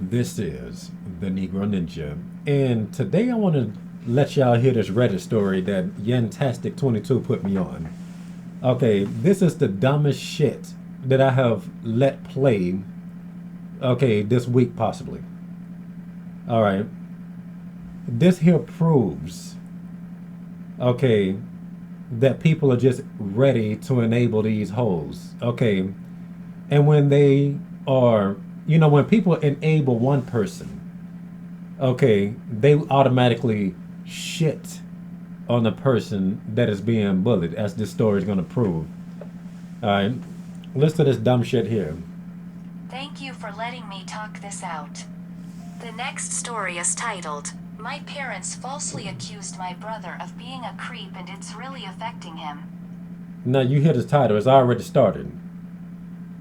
This is the Negro Ninja, and today I want to let y'all hear this Reddit story that Yantastic22 put me on. Okay, this is the dumbest shit that I have let play. Okay, this week possibly. All right, this here proves. Okay, that people are just ready to enable these hoes. Okay, and when they are, when people enable one person, okay, they automatically shit on the person that is being bullied, as this story is going to prove. All right, listen to this dumb shit here. Thank you for letting me talk this out. The next story is titled, My Parents Falsely Accused My Brother of Being a Creep and It's Really Affecting Him. Now you hear the title, it's already started.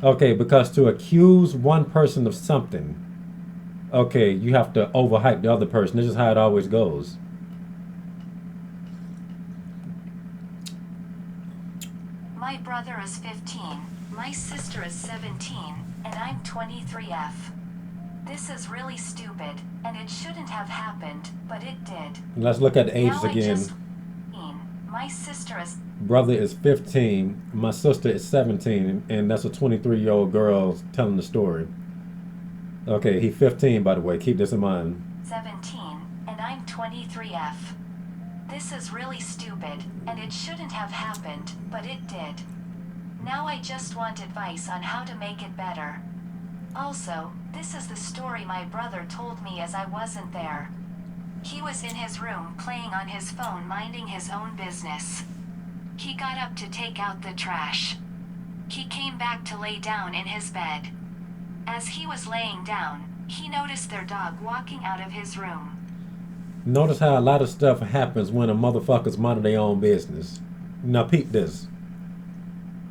Okay, because to accuse one person of something, okay, you have to overhype the other person. This is how it always goes. My brother is 15, my sister is 17, and I'm 23F. This is really stupid, and it shouldn't have happened, but it did. Let's look at the ages Now I again. just my sister is Brother is 15, my sister is 17, and that's a 23-year-old girl telling the story. Okay, he 15, by the way. Keep this in mind. 17, and I'm 23F. This is really stupid, and it shouldn't have happened, but it did. Now I just want advice on how to make it better. Also, this is the story my brother told me as I wasn't there. He was in his room playing on his phone minding his own business. He got up to take out the trash. He came back to lay down in his bed. As he was laying down, he noticed their dog walking out of his room. Notice how a lot of stuff happens when a motherfucker's minding their own business. Now peep this.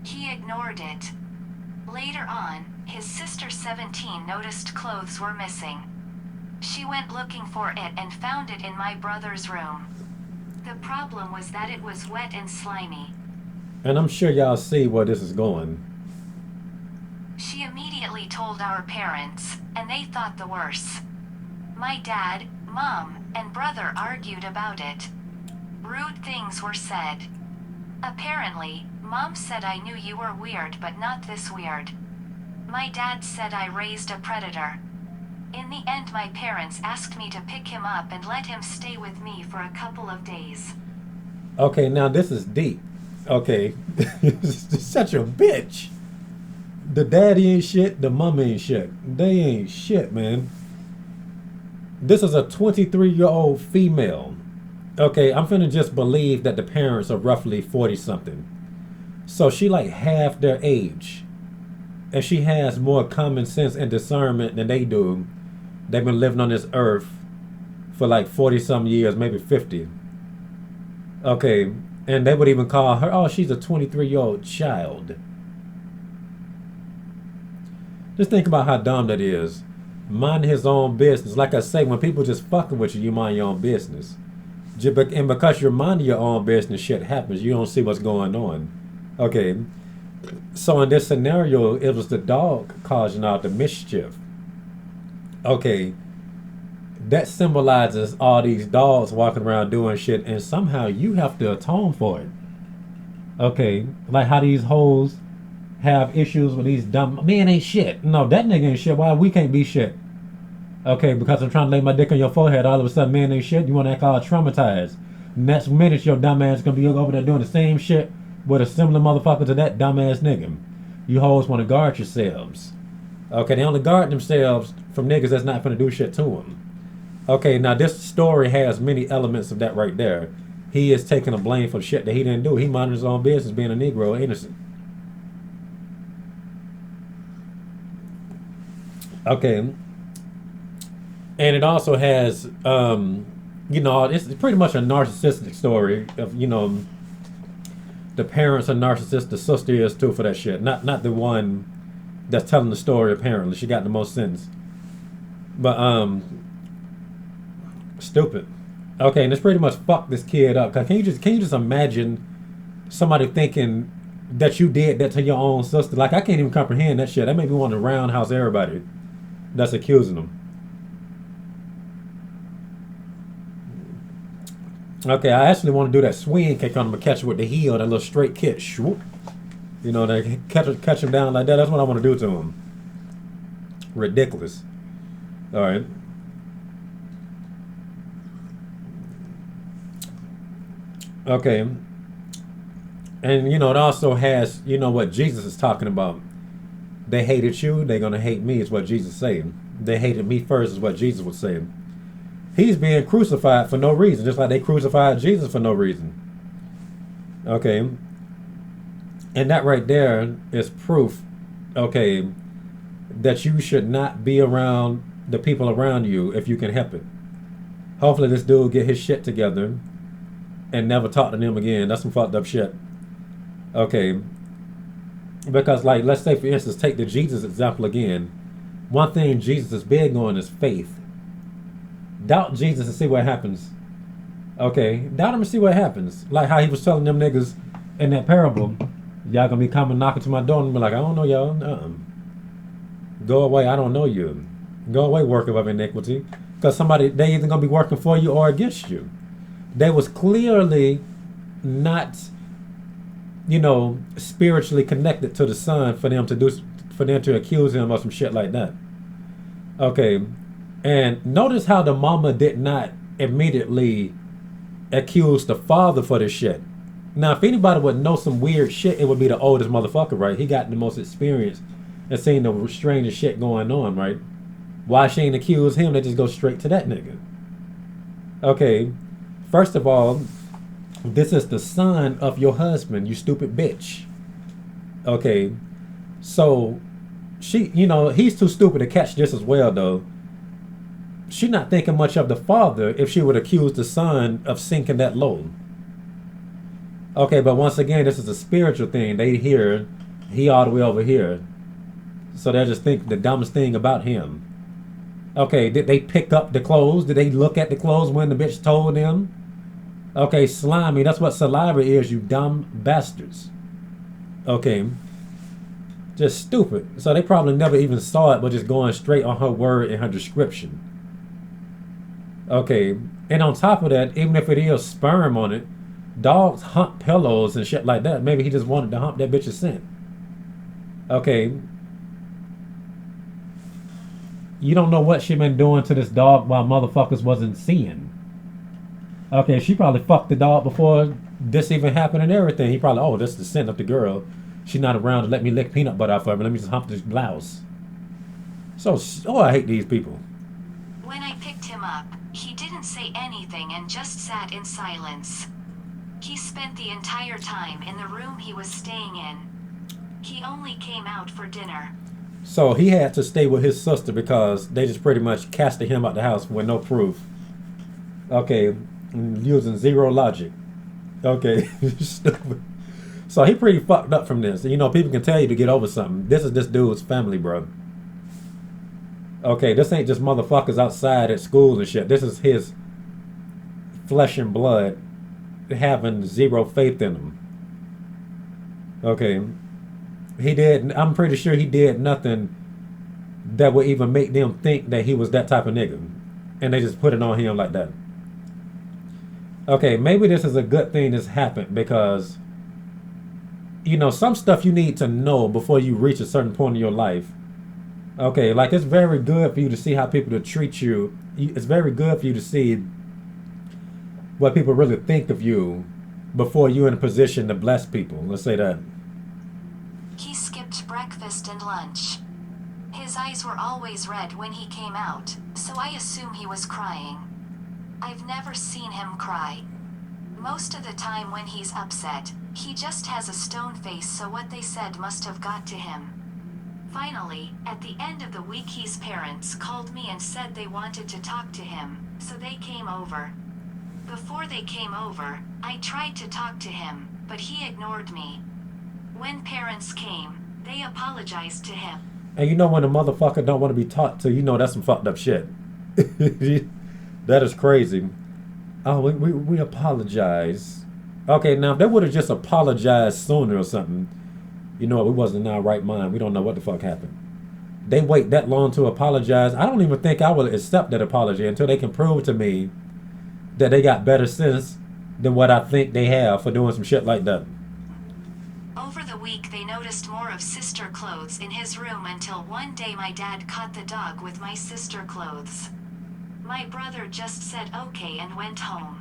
He ignored it. Later on, his sister 17 noticed clothes were missing. She went looking for it and found it in my brother's room. The problem was that it was wet and slimy. And I'm sure y'all see where this is going. She immediately told our parents, and they thought the worst. My dad, mom, and brother argued about it. Rude things were said. Apparently, mom said I knew you were weird but not this weird. My dad said I raised a predator. In the end, my parents asked me to pick him up and let him stay with me for a couple of days. Okay, now this is deep. Okay, such a bitch. The daddy ain't shit, the mom ain't shit. They ain't shit, man. This is a 23-year-old female. Okay, I'm finna just believe that the parents are roughly 40 something. So she like half their age. And she has more common sense and discernment than they do. They've been living on this earth for like 40 some years, maybe 50. Okay, and they would even call her, oh, she's a 23-year-old child. Just think about how dumb that is. Mind his own business. Like I say, when people just fucking with you, you mind your own business. And because you're minding your own business, shit happens. You don't see what's going on. Okay, so in this scenario, it was the dog causing all the mischief. Okay, that symbolizes all these dogs walking around doing shit, and somehow you have to atone for it. Okay, like how these hoes have issues with these dumb men ain't shit. No, that nigga ain't shit. Why we can't be shit? Okay, because I'm trying to lay my dick on your forehead, all of a sudden man ain't shit. You want to act all traumatized. Next minute, your dumb ass gonna be over there doing the same shit with a similar motherfucker to that dumbass nigga. You hoes want to guard yourselves. Okay, they only guard themselves from niggas that's not finna do shit to them. Okay, now this story has many elements of that right there. He is taking the blame for shit that he didn't do. He minded his own business, being a Negro, innocent. Okay, and it also has, it's pretty much a narcissistic story of, the parents are narcissists, the sister is too for that shit. Not the one that's telling the story. Apparently, she got the most sense. But stupid. Okay, and it's pretty much fucked this kid up. Cause can you just imagine somebody thinking that you did that to your own sister? Like I can't even comprehend that shit. That made me want to roundhouse everybody that's accusing them. Okay, I actually want to do that swing kick on him and catch him with the heel, that little straight kick. Swoop. You know, they catch him down like that. That's what I want to do to him. Ridiculous. All right. Okay. And, you know, it also has, you know, what Jesus is talking about. They hated you, they're going to hate me, is what Jesus is saying. They hated me first, is what Jesus was saying. He's being crucified for no reason, just like they crucified Jesus for no reason. Okay. And that right there is proof, okay, that you should not be around the people around you if you can help it. Hopefully this dude get his shit together and never talk to them again. That's some fucked up shit. Okay. Because, like, let's say, for instance, take the Jesus example again. One thing Jesus is big on is faith. Doubt Jesus and see what happens. Okay. Doubt him and see what happens. Like how he was telling them niggas in that parable, y'all gonna be coming knocking to my door and be like, I don't know y'all. Go away, I don't know you. Go away, worker of iniquity. Because somebody, they either gonna be working for you or against you. They was clearly not, you know, spiritually connected to the son for them to accuse him of some shit like that. Okay. And notice how the mama did not immediately accuse the father for this shit. Now, if anybody would know some weird shit, it would be the oldest motherfucker, right? He got the most experience and seen the strangest shit going on, right? Why she ain't accuse him? They just go straight to that nigga. Okay. First of all, this is the son of your husband, you stupid bitch. Okay. So, she, you know, he's too stupid to catch this as well, though. She's not thinking much of the father if she would accuse the son of sinking that low. Okay, but once again, this is a spiritual thing. They hear he all the way over here. So they just think the dumbest thing about him. Okay, did they pick up the clothes? Did they look at the clothes when the bitch told them? Okay, slimy. That's what saliva is, you dumb bastards. Okay. Just stupid. So they probably never even saw it, but just going straight on her word and her description. Okay. And on top of that, even if it is sperm on it, dogs hump pillows and shit like that. Maybe he just wanted to hump that bitch's scent. Okay. You don't know what she been doing to this dog while motherfuckers wasn't seeing. Okay, she probably fucked the dog before this even happened and everything. He probably, oh, this is the scent of the girl. She's not around to let me lick peanut butter off of her. Let me just hump this blouse. So, oh, I hate these people. When I picked him up, he didn't say anything and just sat in silence. He spent the entire time in the room he was staying in. He only came out for dinner. So he had to stay with his sister because they just pretty much casted him out the house with no proof. Okay, using zero logic. Okay, stupid. So he pretty fucked up from this. You know, people can tell you to get over something. This is this dude's family, bro. Okay, this ain't just motherfuckers outside at school and shit. This is his flesh and blood having zero faith in him. Okay. I'm pretty sure he did nothing that would even make them think that he was that type of nigga. And they just put it on him like that. Okay, maybe this is a good thing that's happened because, you know, some stuff you need to know before you reach a certain point in your life. Okay, like it's very good for you to see how people treat you. It's very good for you to see what people really think of you before you're in a position to bless people. Let's say that. He skipped breakfast and lunch. His eyes were always red when he came out, so I assume he was crying. I've never seen him cry. Most of the time when he's upset, he just has a stone face, so what they said must have got to him. Finally, at the end of the week, his parents called me and said they wanted to talk to him, so they came over. Before they came over, I tried to talk to him, but he ignored me. When parents came, they apologized to him. And you know when a motherfucker don't want to be talked to, you know that's some fucked up shit. That is crazy. Oh, we apologize. Okay, now if they would have just apologized sooner or something, you know, we wasn't in our right mind. We don't know what the fuck happened. They wait that long to apologize. I don't even think I will accept that apology until they can prove to me that they got better sense than what I think they have for doing some shit like that. Over the week, they noticed more of sister clothes in his room until one day my dad caught the dog with my sister clothes. My brother just said okay and went home.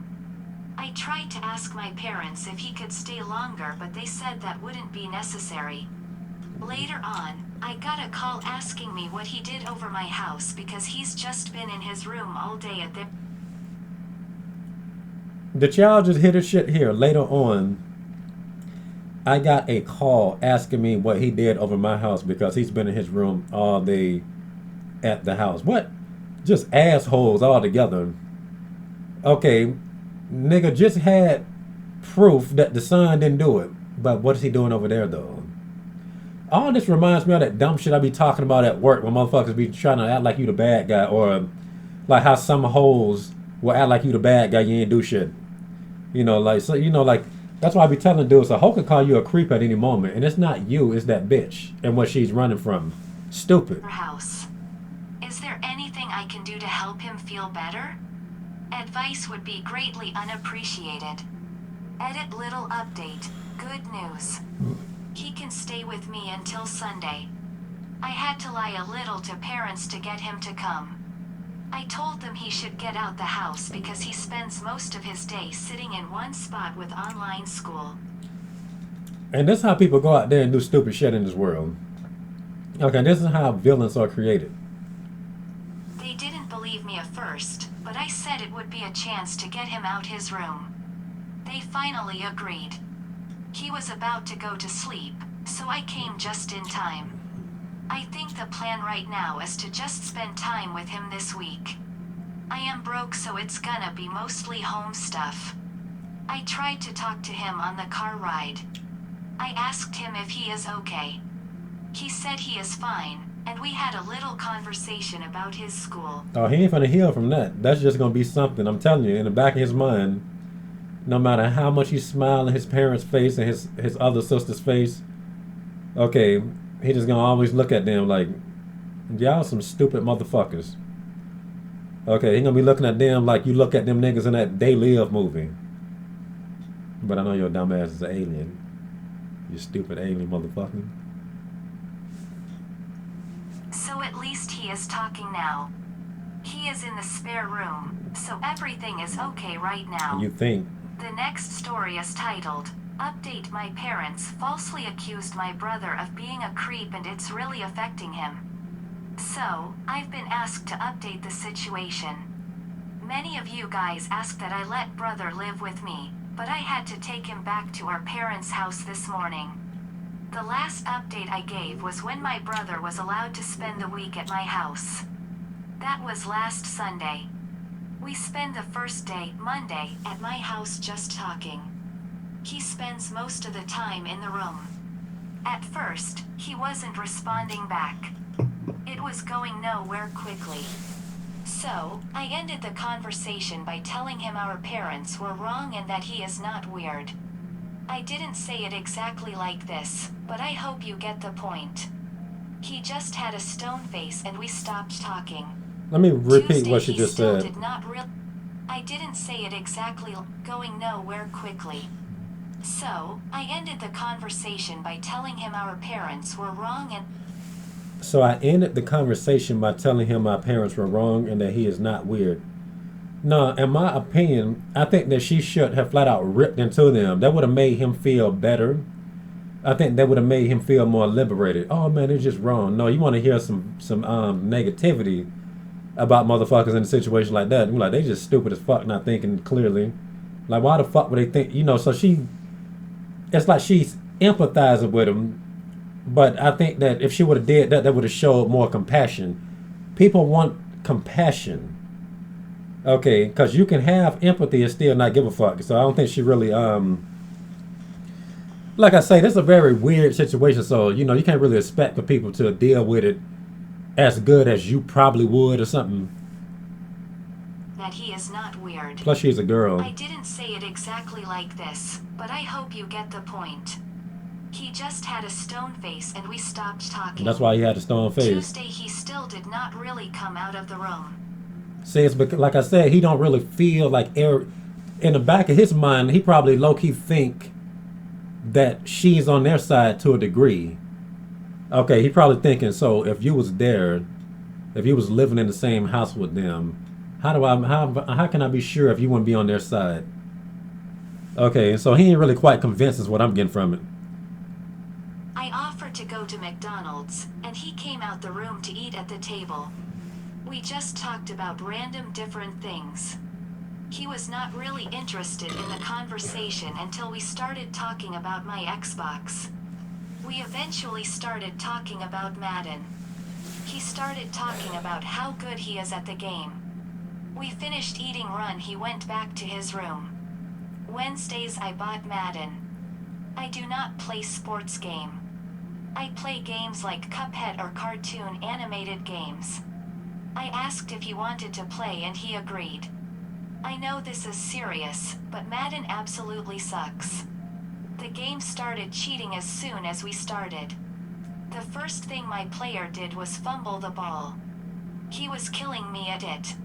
I tried to ask my parents if he could stay longer, but they said that wouldn't be necessary. Later on, I got a call asking me what he did over my house because he's just been in his room all day at the... The child just hit his shit here. Later on, I got a call asking me what he did over my house because he's been in his room all day at the house. What? Just assholes all together. Okay, nigga just had proof that the son didn't do it. But what is he doing over there, though? All this reminds me of that dumb shit I be talking about at work when motherfuckers be trying to act like you the bad guy, or like how some hoes will act like you the bad guy, you ain't do shit. You know, like, so, you know, like, that's why I be telling dudes, a hoe can call you a creep at any moment, and it's not you, it's that bitch and what she's running from. Stupid. House. Is there anything I can do to help him feel better? Advice would be greatly unappreciated. Edit little update. Good news. He can stay with me until Sunday. I had to lie a little to parents to get him to come. I told them he should get out the house because he spends most of his day sitting in one spot with online school. And this is how people go out there and do stupid shit in this world. Okay, this is how villains are created. They didn't believe me at first, but I said it would be a chance to get him out his room. They finally agreed. He was about to go to sleep, so I came just in time. I think the plan right now is to just spend time with him this week. I am broke, so it's gonna be mostly home stuff. I tried to talk to him on the car ride. I asked him if he is okay. He said he is fine, and we had a little conversation about his school. Oh, he ain't finna heal from that. That's just gonna be something, I'm telling you, in the back of his mind, no matter how much he smiled in his parents' face and his other sister's face, okay, he just gonna always look at them like, y'all some stupid motherfuckers. Okay, he gonna be looking at them like you look at them niggas in that They Live movie. But I know your dumb ass is an alien. You stupid alien motherfucker. So at least he is talking now. He is in the spare room, so everything is okay right now. You think. The next story is titled, Update: My parents falsely accused my brother of being a creep and it's really affecting him. So, I've been asked to update the situation. Many of you guys asked that I let brother live with me, but I had to take him back to our parents' house this morning. The last update I gave was when my brother was allowed to spend the week at my house. That was last Sunday. We spend the first day, Monday, at my house just talking. He spends most of the time in the room. At first, he wasn't responding back. It was going nowhere quickly. So, I ended the conversation by telling him our parents were wrong and that he is not weird. I didn't say it exactly like this, but I hope you get the point. He just had a stone face and we stopped talking. Let me repeat Tuesday, what you just said. I didn't say it exactly, going nowhere quickly. So, I ended the conversation by telling him our parents were wrong and... So I ended the conversation by telling him my parents were wrong and that he is not weird. No, in my opinion, I think that she should have flat out ripped into them. That would have made him feel better. I think that would have made him feel more liberated. Oh man, it's just wrong. No, you want to hear some negativity about motherfuckers in a situation like that. You're like, they just stupid as fuck, not thinking clearly. Like, why the fuck would they think? You know, so it's like she's empathizing with him. But I think that if she would have did that, that would have showed more compassion. People want compassion. Okay, because you can have empathy and still not give a fuck. So I don't think she really, like I say, this is a very weird situation. So, you know, you can't really expect for people to deal with it as good as you probably would or something. That he is not weird. Plus, she's a girl. I didn't say it exactly like this, but I hope you get the point. He just had a stone face and we stopped talking. That's why he had a stone face. Tuesday he still did not really come out of the room. See, it's because, like I said, he don't really feel like in the back of his mind, he probably low-key think that she's on their side to a degree. Okay, he probably thinking, so if you was there, if you was living in the same house with them, how can I be sure if you wouldn't be on their side? Okay, so he ain't really quite convinced is what I'm getting from it. I offered to go to McDonald's, and he came out the room to eat at the table. We just talked about random different things. He was not really interested in the conversation until we started talking about my Xbox. We eventually started talking about Madden. He started talking about how good he is at the game. We finished eating run, he went back to his room. Wednesdays I bought Madden. I do not play sports game. I play games like Cuphead or cartoon animated games. I asked if he wanted to play and he agreed. I know this is serious, but Madden absolutely sucks. The game started cheating as soon as we started. The first thing my player did was fumble the ball. He was killing me at it.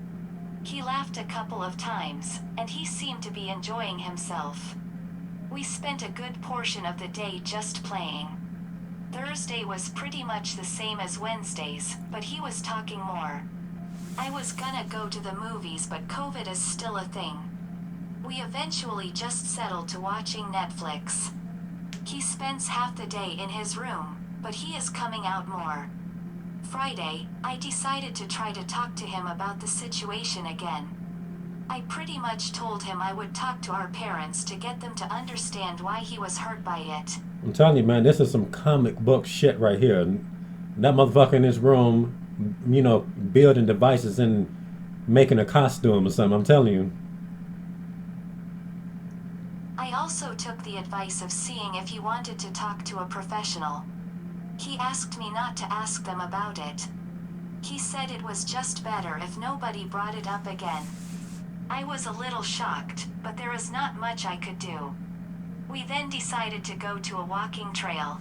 He laughed a couple of times, and he seemed to be enjoying himself. We spent a good portion of the day just playing. Thursday was pretty much the same as Wednesdays, but he was talking more. I was gonna go to the movies, but COVID is still a thing. We eventually just settled to watching Netflix. He spends half the day in his room, but he is coming out more. Friday, I decided to try to talk to him about the situation again. I pretty much told him I would talk to our parents to get them to understand why he was hurt by it. I'm telling you, man, this is some comic book shit right here. That motherfucker in his room, building devices and making a costume or something. I'm telling you. I also took the advice of seeing if he wanted to talk to a professional. He asked me not to ask them about it. He said it was just better if nobody brought it up again. I was a little shocked, but there is not much I could do. We then decided to go to a walking trail.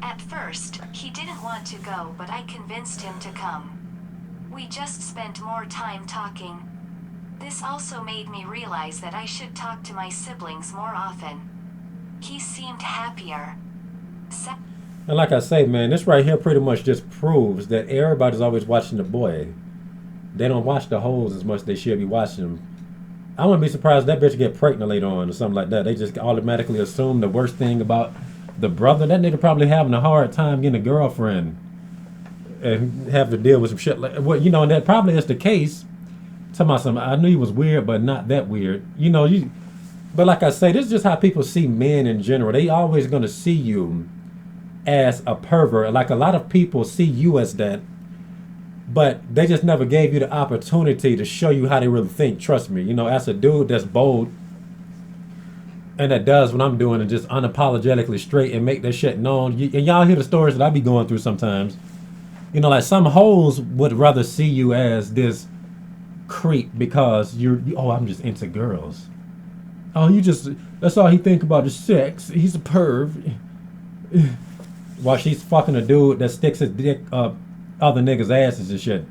At first, he didn't want to go, but I convinced him to come. We just spent more time talking. This also made me realize that I should talk to my siblings more often. He seemed happier. And like I say, man, this right here pretty much just proves that everybody's always watching the boy. They don't watch the hoes as much as they should be watching them. I wouldn't be surprised if that bitch get pregnant later on or something like that. They just automatically assume the worst thing about the brother. That nigga probably having a hard time getting a girlfriend and have to deal with some shit like and that probably is the case. Talking about something, I knew he was weird, but not that weird. But like I say, this is just how people see men in general. They always gonna see you as a pervert. Like a lot of people see you as that, but they just never gave you the opportunity to show you how they really think. Trust me, as a dude that's bold and that does what I'm doing and just unapologetically straight and make that shit known. And y'all hear the stories that I be going through sometimes. Like some hoes would rather see you as this creep because I'm just into girls. Oh, that's all he think about is sex. He's a perv. While she's fucking a dude that sticks his dick up other niggas' asses and shit.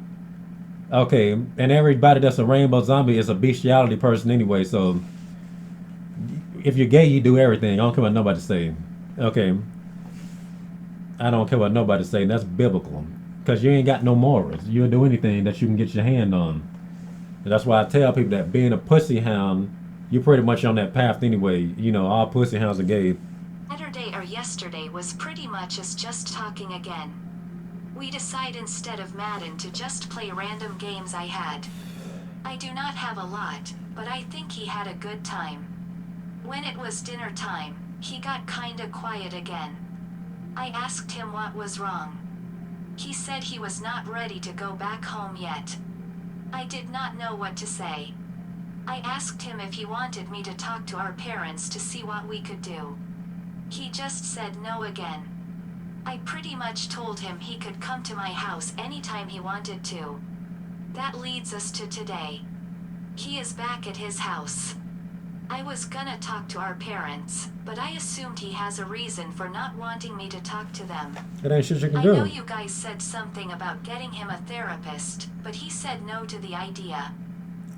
Okay, and everybody that's a rainbow zombie is a bestiality person anyway, so if you're gay, you do everything. I don't care what nobody say. Okay. I don't care what nobody say. That's biblical. Because you ain't got no morals. You'll do anything that you can get your hand on. And that's why I tell people that being a pussy hound, you're pretty much on that path anyway. All pussy hounds are gay. Saturday or yesterday was pretty much us just talking again. We decide instead of Madden to just play random games I had. I do not have a lot, but I think he had a good time. When it was dinner time, he got kinda quiet again. I asked him what was wrong. He said he was not ready to go back home yet. I did not know what to say. I asked him if he wanted me to talk to our parents to see what we could do. He just said no again. I pretty much told him he could come to my house anytime he wanted to. That leads us to today. He is back at his house. I was gonna talk to our parents, but I assumed he has a reason for not wanting me to talk to them. It ain't shit you can I do. know you guys said something about getting him a therapist, but he said no to the idea.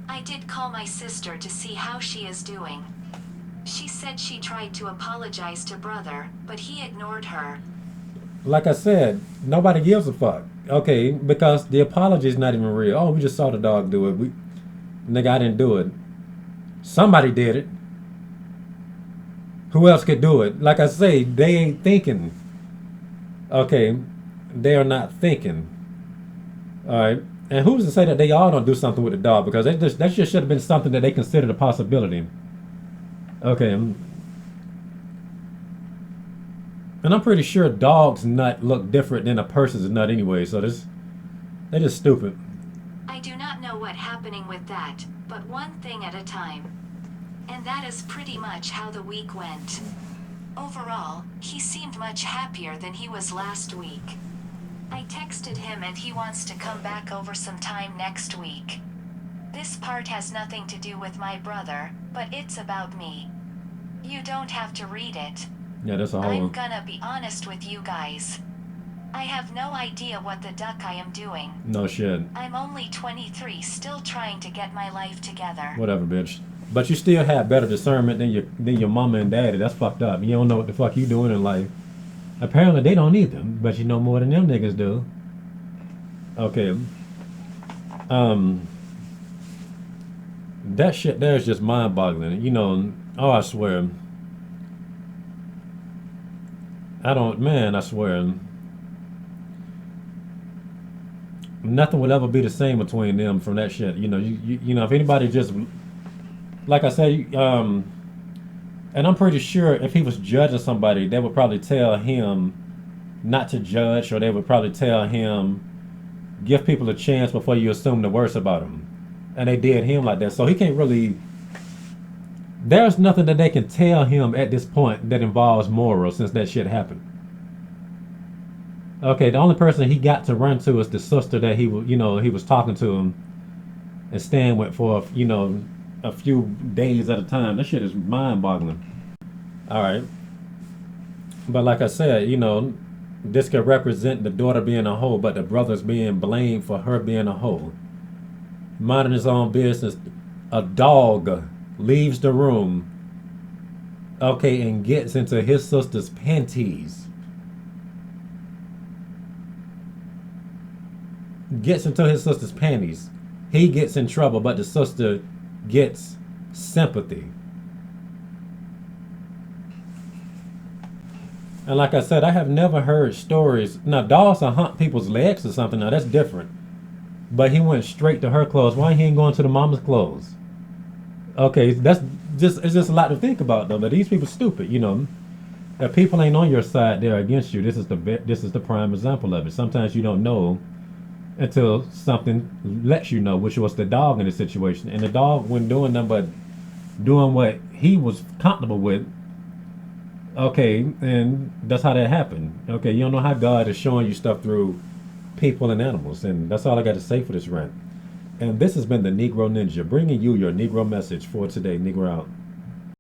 I did call my sister to see how she is doing. She said she tried to apologize to brother, but he ignored her. Like I said, nobody gives a fuck. Okay, because the apology is not even real. Oh, we just saw the dog do it. Nigga, I didn't do it. Somebody did it. Who else could do it? Like I say, they ain't thinking. Okay, they are not thinking. All right, and who's to say that they all don't do something with the dog? Because that just should have been something that they considered a possibility. Okay, and I'm pretty sure dogs' nut look different than a person's nut anyway. So they're just stupid. I do not know what happening with that, but one thing at a time. And that is pretty much how the week went. Overall, he seemed much happier than he was last week. I texted him and he wants to come back over sometime next week. This part has nothing to do with my brother, but it's about me. You don't have to read it. Yeah, that's a whole. I'm gonna be honest with you guys. I have no idea what the duck I am doing. No shit. I'm only 23, still trying to get my life together. Whatever, bitch. But you still have better discernment than your mama and daddy. That's fucked up. You don't know what the fuck you doing in life. Apparently they don't either, but you know more than them niggas do. Okay. That shit there is just mind-boggling. You know, oh, I swear. I swear. Nothing will ever be the same between them from that shit. You know, you know, if anybody just, like I say, and I'm pretty sure if he was judging somebody, they would probably tell him not to judge, or they would probably tell him, give people a chance before you assume the worst about them. And they did him like that. So he can't really, there's nothing that they can tell him at this point that involves moral since that shit happened. Okay, the only person he got to run to is the sister that he was talking to him and staying with for, a few days at a time. That shit is mind-boggling. All right. But like I said, this could represent the daughter being a hoe, but the brother's being blamed for her being a hoe. Minding his own business. A dog leaves the room, okay, and gets into his sister's panties. Gets into his sister's panties. He gets in trouble, but the sister gets sympathy. And like I said, I have never heard stories. Now, dogs will hunt people's legs or something. Now, that's different. But he went straight to her clothes. Why he ain't going to the mama's clothes? Okay, it's just a lot to think about, though. But these people stupid, If people ain't on your side, they're against you. This is the prime example of it. Sometimes you don't know until something lets you know, which was the dog in the situation. And the dog wasn't doing nothing but doing what he was comfortable with. Okay, and that's how that happened. Okay, you don't know how God is showing you stuff through people and animals. And that's all I got to say for this rant. And this has been the Negro Ninja, bringing you your Negro message for today. Negro out.